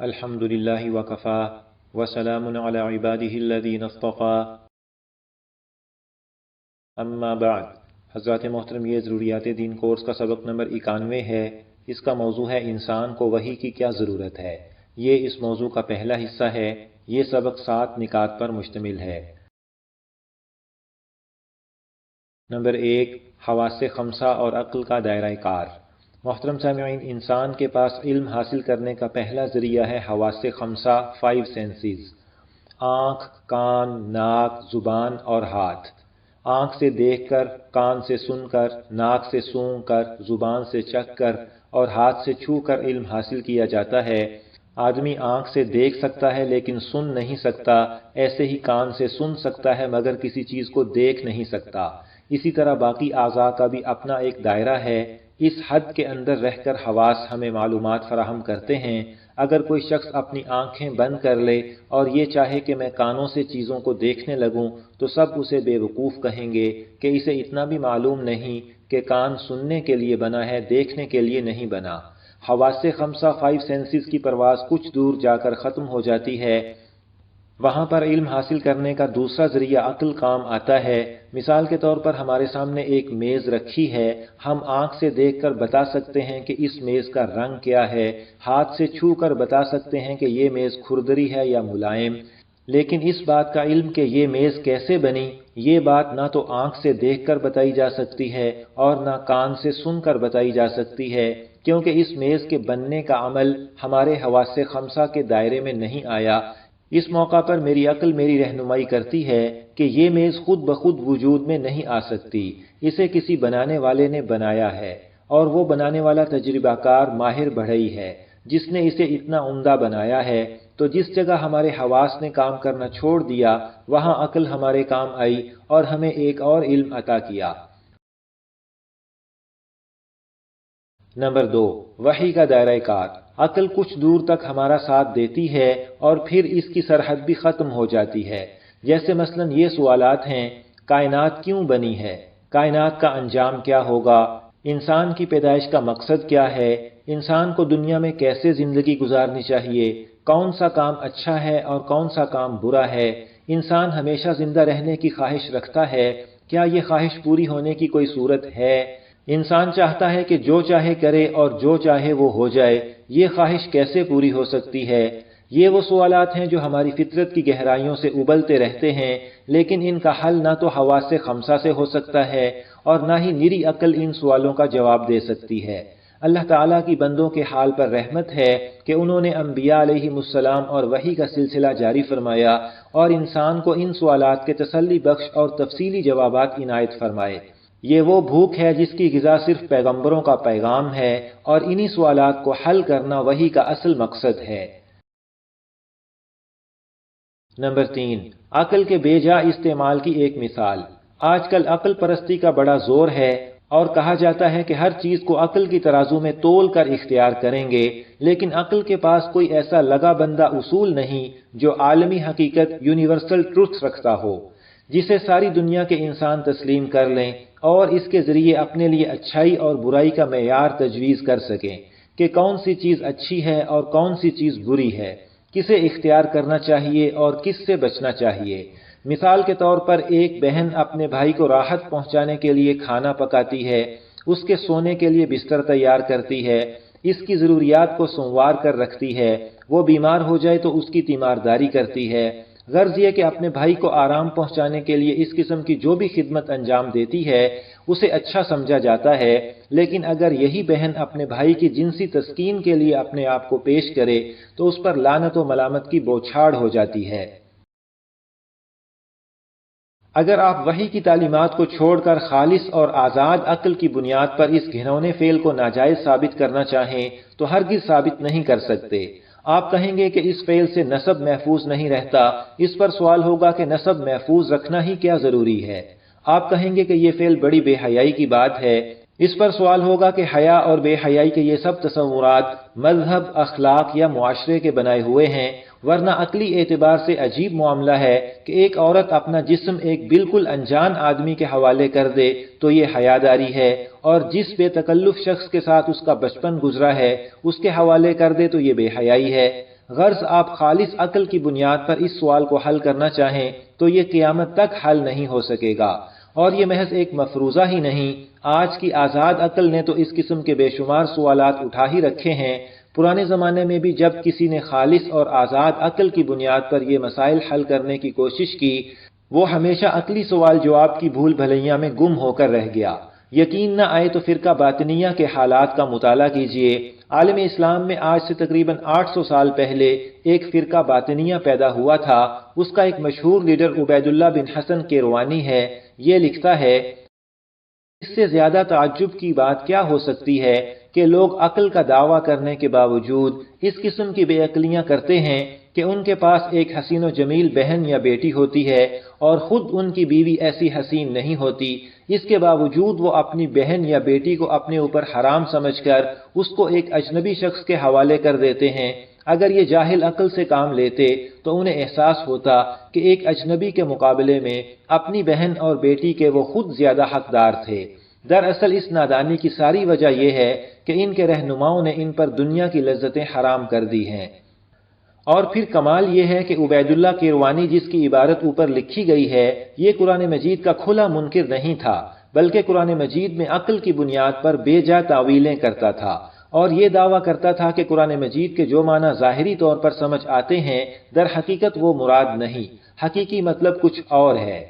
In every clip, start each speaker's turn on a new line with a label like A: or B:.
A: الحمد للہ وکفا وسلام علی عبادہ الذین اصطفیٰ اما بعد۔ حضرات محترم، یہ ضروریات دین کورس کا سبق نمبر 91 ہے۔ اس کا موضوع ہے انسان کو وحی کی کیا ضرورت ہے۔ یہ اس موضوع کا پہلا حصہ ہے۔ یہ سبق 7 نکات پر مشتمل ہے۔ نمبر 1، حواس خمسہ اور عقل کا دائرہ کار۔ محترم سامعین، انسان کے پاس علم حاصل کرنے کا پہلا ذریعہ ہے حواس خمسہ، 5 سینسز: آنکھ، کان، ناک، زبان اور ہاتھ۔ آنکھ سے دیکھ کر، کان سے سن کر، ناک سے سونگھ کر، زبان سے چکھ کر اور ہاتھ سے چھو کر علم حاصل کیا جاتا ہے۔ آدمی آنکھ سے دیکھ سکتا ہے لیکن سن نہیں سکتا، ایسے ہی کان سے سن سکتا ہے مگر کسی چیز کو دیکھ نہیں سکتا۔ اسی طرح باقی اعضاء کا بھی اپنا ایک دائرہ ہے۔ اس حد کے اندر رہ کر حواس ہمیں معلومات فراہم کرتے ہیں۔ اگر کوئی شخص اپنی آنکھیں بند کر لے اور یہ چاہے کہ میں کانوں سے چیزوں کو دیکھنے لگوں تو سب اسے بے وقوف کہیں گے کہ اسے اتنا بھی معلوم نہیں کہ کان سننے کے لیے بنا ہے، دیکھنے کے لیے نہیں بنا۔ حواس خمسہ، 5 سینسز کی پرواز کچھ دور جا کر ختم ہو جاتی ہے۔ وہاں پر علم حاصل کرنے کا دوسرا ذریعہ عقل کام آتا ہے۔ مثال کے طور پر ہمارے سامنے ایک میز رکھی ہے، ہم آنکھ سے دیکھ کر بتا سکتے ہیں کہ اس میز کا رنگ کیا ہے، ہاتھ سے چھو کر بتا سکتے ہیں کہ یہ میز کھردری ہے یا ملائم، لیکن اس بات کا علم کہ یہ میز کیسے بنی، یہ بات نہ تو آنکھ سے دیکھ کر بتائی جا سکتی ہے اور نہ کان سے سن کر بتائی جا سکتی ہے، کیونکہ اس میز کے بننے کا عمل ہمارے حواس خمسہ کے دائرے میں نہیں آیا۔ اس موقع پر میری عقل میری رہنمائی کرتی ہے کہ یہ میز خود بخود وجود میں نہیں آ سکتی، اسے کسی بنانے والے نے بنایا ہے، اور وہ بنانے والا تجربہ کار ماہر بڑھئی ہے جس نے اسے اتنا عمدہ بنایا ہے۔ تو جس جگہ ہمارے حواس نے کام کرنا چھوڑ دیا وہاں عقل ہمارے کام آئی اور ہمیں ایک اور علم عطا کیا۔ نمبر 2، وحی کا دائرہ کار۔ عقل کچھ دور تک ہمارا ساتھ دیتی ہے اور پھر اس کی سرحد بھی ختم ہو جاتی ہے۔ جیسے مثلا یہ سوالات ہیں: کائنات کیوں بنی ہے؟ کائنات کا انجام کیا ہوگا؟ انسان کی پیدائش کا مقصد کیا ہے؟ انسان کو دنیا میں کیسے زندگی گزارنی چاہیے؟ کون سا کام اچھا ہے اور کون سا کام برا ہے؟ انسان ہمیشہ زندہ رہنے کی خواہش رکھتا ہے، کیا یہ خواہش پوری ہونے کی کوئی صورت ہے؟ انسان چاہتا ہے کہ جو چاہے کرے اور جو چاہے وہ ہو جائے، یہ خواہش کیسے پوری ہو سکتی ہے؟ یہ وہ سوالات ہیں جو ہماری فطرت کی گہرائیوں سے ابلتے رہتے ہیں، لیکن ان کا حل نہ تو حواس خمسہ سے ہو سکتا ہے اور نہ ہی نری عقل ان سوالوں کا جواب دے سکتی ہے۔ اللہ تعالیٰ کی بندوں کے حال پر رحمت ہے کہ انہوں نے انبیاء علیہم السلام اور وحی کا سلسلہ جاری فرمایا اور انسان کو ان سوالات کے تسلی بخش اور تفصیلی جوابات عنایت فرمائے۔ یہ وہ بھوک ہے جس کی غذا صرف پیغمبروں کا پیغام ہے اور انہی سوالات کو حل کرنا وحی کا اصل مقصد ہے۔ نمبر 3، عقل کے بے جا استعمال کی ایک مثال۔ آج کل عقل پرستی کا بڑا زور ہے اور کہا جاتا ہے کہ ہر چیز کو عقل کی ترازو میں تول کر اختیار کریں گے، لیکن عقل کے پاس کوئی ایسا لگا بندہ اصول نہیں جو عالمی حقیقت، یونیورسل ٹروتھ رکھتا ہو، جسے ساری دنیا کے انسان تسلیم کر لیں اور اس کے ذریعے اپنے لیے اچھائی اور برائی کا معیار تجویز کر سکیں کہ کون سی چیز اچھی ہے اور کون سی چیز بری ہے، کسے اختیار کرنا چاہیے اور کس سے بچنا چاہیے۔ مثال کے طور پر ایک بہن اپنے بھائی کو راحت پہنچانے کے لیے کھانا پکاتی ہے، اس کے سونے کے لیے بستر تیار کرتی ہے، اس کی ضروریات کو سنوار کر رکھتی ہے، وہ بیمار ہو جائے تو اس کی تیمارداری کرتی ہے۔ غرض یہ کہ اپنے بھائی کو آرام پہنچانے کے لیے اس قسم کی جو بھی خدمت انجام دیتی ہے اسے اچھا سمجھا جاتا ہے، لیکن اگر یہی بہن اپنے بھائی کی جنسی تسکین کے لیے اپنے آپ کو پیش کرے تو اس پر لعنت و ملامت کی بوچھاڑ ہو جاتی ہے۔ اگر آپ وحی کی تعلیمات کو چھوڑ کر خالص اور آزاد عقل کی بنیاد پر اس گھنونے فعل کو ناجائز ثابت کرنا چاہیں تو ہرگز ثابت نہیں کر سکتے۔ آپ کہیں گے کہ اس فعل سے نسب محفوظ نہیں رہتا، اس پر سوال ہوگا کہ نسب محفوظ رکھنا ہی کیا ضروری ہے؟ آپ کہیں گے کہ یہ فعل بڑی بے حیائی کی بات ہے، اس پر سوال ہوگا کہ حیا اور بے حیائی کے یہ سب تصورات مذہب، اخلاق یا معاشرے کے بنائے ہوئے ہیں، ورنہ عقلی اعتبار سے عجیب معاملہ ہے کہ ایک عورت اپنا جسم ایک بالکل انجان آدمی کے حوالے کر دے تو یہ حیاداری ہے، اور جس بے تکلف شخص کے ساتھ اس کا بچپن گزرا ہے اس کے حوالے کر دے تو یہ بے حیائی ہے۔ غرض آپ خالص عقل کی بنیاد پر اس سوال کو حل کرنا چاہیں تو یہ قیامت تک حل نہیں ہو سکے گا، اور یہ محض ایک مفروضہ ہی نہیں، آج کی آزاد عقل نے تو اس قسم کے بے شمار سوالات اٹھا ہی رکھے ہیں۔ پرانے زمانے میں بھی جب کسی نے خالص اور آزاد عقل کی بنیاد پر یہ مسائل حل کرنے کی کوشش کی، وہ ہمیشہ عقلی سوال جواب کی بھول بھلیاں میں گم ہو کر رہ گیا۔ یقین نہ آئے تو فرقہ باطنیہ کے حالات کا مطالعہ کیجئے۔ عالم اسلام میں آج سے تقریباً 800 سال پہلے ایک فرقہ باطنیہ پیدا ہوا تھا۔ اس کا ایک مشہور لیڈر عبید اللہ بن حسن کیروانی ہے۔ یہ لکھتا ہے، اس سے زیادہ تعجب کی بات کیا ہو سکتی ہے کہ لوگ عقل کا دعویٰ کرنے کے باوجود اس قسم کی بے عقلیاں کرتے ہیں کہ ان کے پاس ایک حسین و جمیل بہن یا بیٹی ہوتی ہے اور خود ان کی بیوی ایسی حسین نہیں ہوتی، اس کے باوجود وہ اپنی بہن یا بیٹی کو اپنے اوپر حرام سمجھ کر اس کو ایک اجنبی شخص کے حوالے کر دیتے ہیں۔ اگر یہ جاہل عقل سے کام لیتے تو انہیں احساس ہوتا کہ ایک اجنبی کے مقابلے میں اپنی بہن اور بیٹی کے وہ خود زیادہ حقدار تھے۔ دراصل اس نادانی کی ساری وجہ یہ ہے کہ ان کے رہنماؤں نے ان پر دنیا کی لذتیں حرام کر دی ہیں۔ اور پھر کمال یہ ہے کہ عبید اللہ کیروانی جس کی عبارت اوپر لکھی گئی ہے، یہ قرآن مجید کا کھلا منکر نہیں تھا، بلکہ قرآن مجید میں عقل کی بنیاد پر بے جا تعویلیں کرتا تھا، اور یہ دعویٰ کرتا تھا کہ قرآن مجید کے جو معنی ظاہری طور پر سمجھ آتے ہیں، در حقیقت وہ مراد نہیں، حقیقی مطلب کچھ اور ہے۔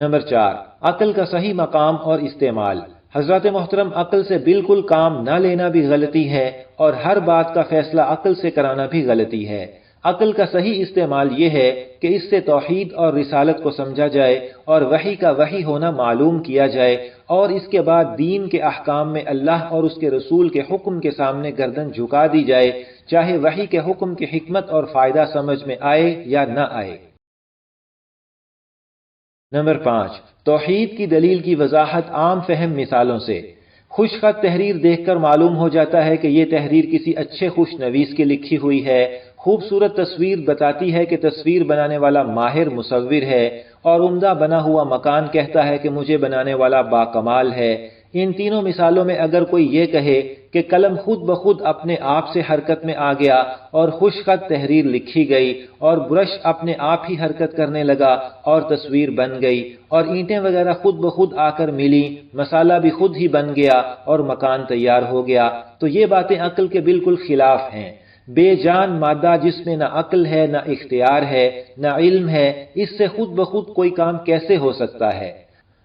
A: نمبر 4، عقل کا صحیح مقام اور استعمال۔ حضرات محترم، عقل سے بالکل کام نہ لینا بھی غلطی ہے، اور ہر بات کا فیصلہ عقل سے کرانا بھی غلطی ہے۔ عقل کا صحیح استعمال یہ ہے کہ اس سے توحید اور رسالت کو سمجھا جائے اور وحی کا وحی ہونا معلوم کیا جائے، اور اس کے بعد دین کے احکام میں اللہ اور اس کے رسول کے حکم کے سامنے گردن جھکا دی جائے، چاہے وحی کے حکم کی حکمت اور فائدہ سمجھ میں آئے یا نہ آئے۔ نمبر 5، توحید کی دلیل کی وضاحت عام فہم مثالوں سے۔ خوش خط تحریر دیکھ کر معلوم ہو جاتا ہے کہ یہ تحریر کسی اچھے خوش نویس کی لکھی ہوئی ہے۔ خوبصورت تصویر بتاتی ہے کہ تصویر بنانے والا ماہر مصور ہے، اور عمدہ بنا ہوا مکان کہتا ہے کہ مجھے بنانے والا باکمال ہے۔ ان تینوں مثالوں میں اگر کوئی یہ کہے کہ قلم خود بخود اپنے آپ سے حرکت میں آ گیا اور خوش خط تحریر لکھی گئی، اور برش اپنے آپ ہی حرکت کرنے لگا اور تصویر بن گئی، اور اینٹیں وغیرہ خود بخود آ کر ملی، مسالہ بھی خود ہی بن گیا اور مکان تیار ہو گیا، تو یہ باتیں عقل کے بالکل خلاف ہیں۔ بے جان مادہ جس میں نہ عقل ہے، نہ اختیار ہے، نہ علم ہے، اس سے خود بخود کوئی کام کیسے ہو سکتا ہے؟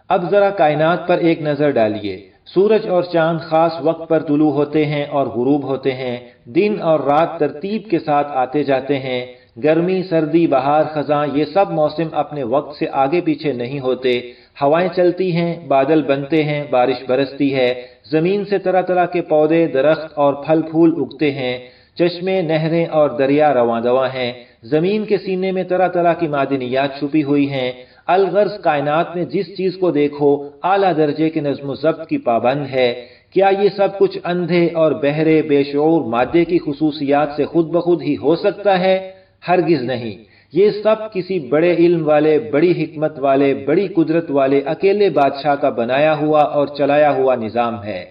A: اب ذرا کائنات پر ایک نظر ڈالیے۔ سورج اور چاند خاص وقت پر طلوع ہوتے ہیں اور غروب ہوتے ہیں، دن اور رات ترتیب کے ساتھ آتے جاتے ہیں، گرمی، سردی، بہار، خزاں، یہ سب موسم اپنے وقت سے آگے پیچھے نہیں ہوتے، ہوائیں چلتی ہیں، بادل بنتے ہیں، بارش برستی ہے، زمین سے طرح طرح کے پودے، درخت اور پھل پھول اگتے ہیں، چشمے، نہریں اور دریا رواں دواں ہیں، زمین کے سینے میں طرح طرح کی معدنیات چھپی ہوئی ہیں۔ الغرض کائنات میں جس چیز کو دیکھو اعلیٰ درجے کے نظم و ضبط کی پابند ہے۔ کیا یہ سب کچھ اندھے اور بہرے بے شعور مادے کی خصوصیات سے خود بخود ہی ہو سکتا ہے؟ ہرگز نہیں۔ یہ سب کسی بڑے علم والے، بڑی حکمت والے، بڑی قدرت والے اکیلے بادشاہ کا بنایا ہوا اور چلایا ہوا نظام ہے۔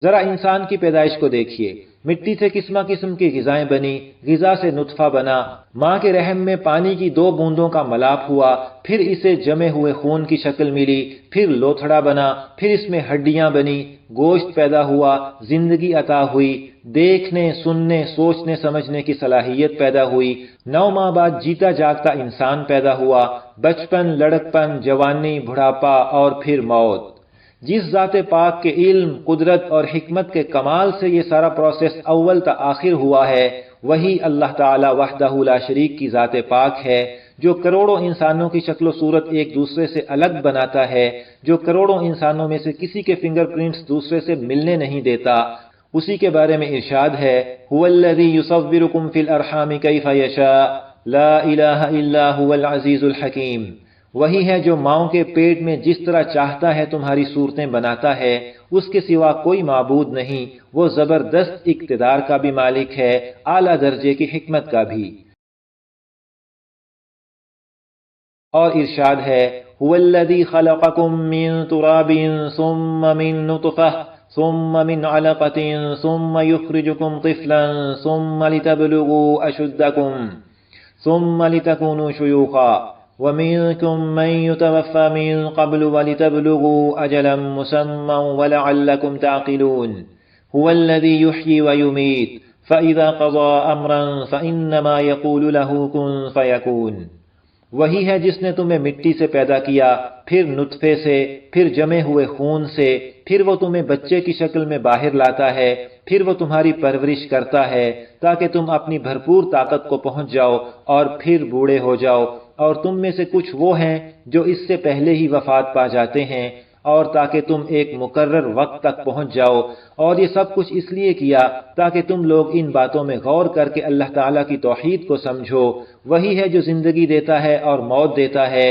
A: ذرا انسان کی پیدائش کو دیکھیے، مٹی سے قسم قسم کی غذائیں بنی، غذا سے نطفہ بنا، ماں کے رحم میں پانی کی 2 بوندوں کا ملاپ ہوا، پھر اسے جمے ہوئے خون کی شکل ملی، پھر لوتھڑا بنا، پھر اس میں ہڈیاں بنی، گوشت پیدا ہوا، زندگی عطا ہوئی، دیکھنے، سننے، سوچنے سمجھنے کی صلاحیت پیدا ہوئی، 9 ماہ بعد جیتا جاگتا انسان پیدا ہوا، بچپن، لڑکپن، جوانی، بڑھاپا اور پھر موت۔ جس ذات پاک کے علم، قدرت اور حکمت کے کمال سے یہ سارا پروسیس اول تا آخر ہوا ہے، وہی اللہ تعالی وحدہ لا شریک کی ذات پاک ہے، جو کروڑوں انسانوں کی شکل و صورت ایک دوسرے سے الگ بناتا ہے، جو کروڑوں انسانوں میں سے کسی کے فنگر پرنٹس دوسرے سے ملنے نہیں دیتا۔ اسی کے بارے میں ارشاد ہے، هو الذی یصورکم فی الارحام کیف یشاء لا الہ الا هو العزیز الحکیم۔ وہی ہے جو ماؤں کے پیٹ میں جس طرح چاہتا ہے تمہاری صورتیں بناتا ہے، اس کے سوا کوئی معبود نہیں، وہ زبردست اقتدار کا بھی مالک ہے، اعلیٰ درجے کی حکمت کا بھی۔ اور ارشاد ہے، هو الذی خلقکم من تراب ثم من نطفہ ثم من علقة ثم يخرجكم طفلا ثم لتبلغوا أشدكم ثم لتكونوا شيوخا ومنكم من يتوفى من قبل ولتبلغوا أجلا مسمى ولعلكم تعقلون هو الذي يحيي ويميت فإذا قضى أمرا فإنما يقول له كن فيكون۔ وہی ہے جس نے تمہیں مٹی سے پیدا کیا، پھر نطفے سے، پھر جمے ہوئے خون سے، پھر وہ تمہیں بچے کی شکل میں باہر لاتا ہے، پھر وہ تمہاری پرورش کرتا ہے تاکہ تم اپنی بھرپور طاقت کو پہنچ جاؤ اور پھر بوڑھے ہو جاؤ، اور تم میں سے کچھ وہ ہیں جو اس سے پہلے ہی وفات پا جاتے ہیں، اور تاکہ تم ایک مقرر وقت تک پہنچ جاؤ، اور یہ سب کچھ اس لیے کیا تاکہ تم لوگ ان باتوں میں غور کر کے اللہ تعالیٰ کی توحید کو سمجھو۔ وہی ہے جو زندگی دیتا ہے اور موت دیتا ہے،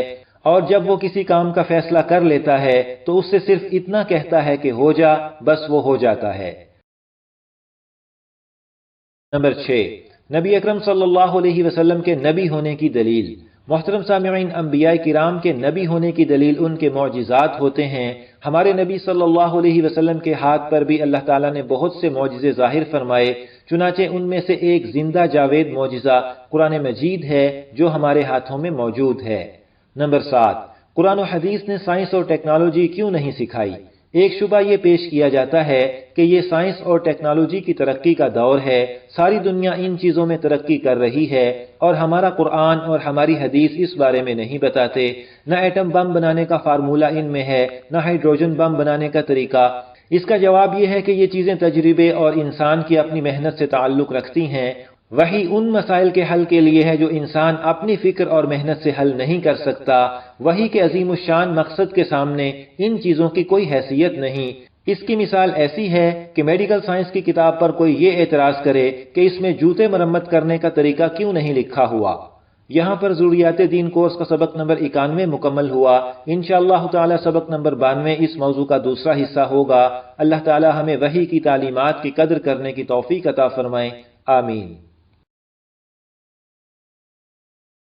A: اور جب وہ کسی کام کا فیصلہ کر لیتا ہے تو اس سے صرف اتنا کہتا ہے کہ ہو جا، بس وہ ہو جاتا ہے۔ نمبر 6، نبی اکرم صلی اللہ علیہ وسلم کے نبی ہونے کی دلیل۔ محترم سامعین، انبیاء کرام کے نبی ہونے کی دلیل ان کے معجزات ہوتے ہیں۔ ہمارے نبی صلی اللہ علیہ وسلم کے ہاتھ پر بھی اللہ تعالیٰ نے بہت سے معجزے ظاہر فرمائے، چنانچہ ان میں سے ایک زندہ جاوید معجزہ قرآن مجید ہے جو ہمارے ہاتھوں میں موجود ہے۔ نمبر 7، قرآن و حدیث نے سائنس اور ٹیکنالوجی کیوں نہیں سکھائی؟ ایک شبہ یہ پیش کیا جاتا ہے کہ یہ سائنس اور ٹیکنالوجی کی ترقی کا دور ہے، ساری دنیا ان چیزوں میں ترقی کر رہی ہے، اور ہمارا قرآن اور ہماری حدیث اس بارے میں نہیں بتاتے۔ نہ ایٹم بم بنانے کا فارمولہ ان میں ہے، نہ ہائیڈروجن بم بنانے کا طریقہ۔ اس کا جواب یہ ہے کہ یہ چیزیں تجربے اور انسان کی اپنی محنت سے تعلق رکھتی ہیں۔ وہی ان مسائل کے حل کے لیے ہے جو انسان اپنی فکر اور محنت سے حل نہیں کر سکتا۔ وہی کے عظیم الشان مقصد کے سامنے ان چیزوں کی کوئی حیثیت نہیں۔ اس کی مثال ایسی ہے کہ میڈیکل سائنس کی کتاب پر کوئی یہ اعتراض کرے کہ اس میں جوتے مرمت کرنے کا طریقہ کیوں نہیں لکھا ہوا۔ یہاں پر ضروریات دین کورس کا سبق نمبر 91 مکمل ہوا۔ انشاءاللہ تعالی سبق نمبر 92 اس موضوع کا دوسرا حصہ ہوگا۔ اللہ تعالی ہمیں وحی کی تعلیمات کی قدر کرنے کی توفیق عطا فرمائے، آمین۔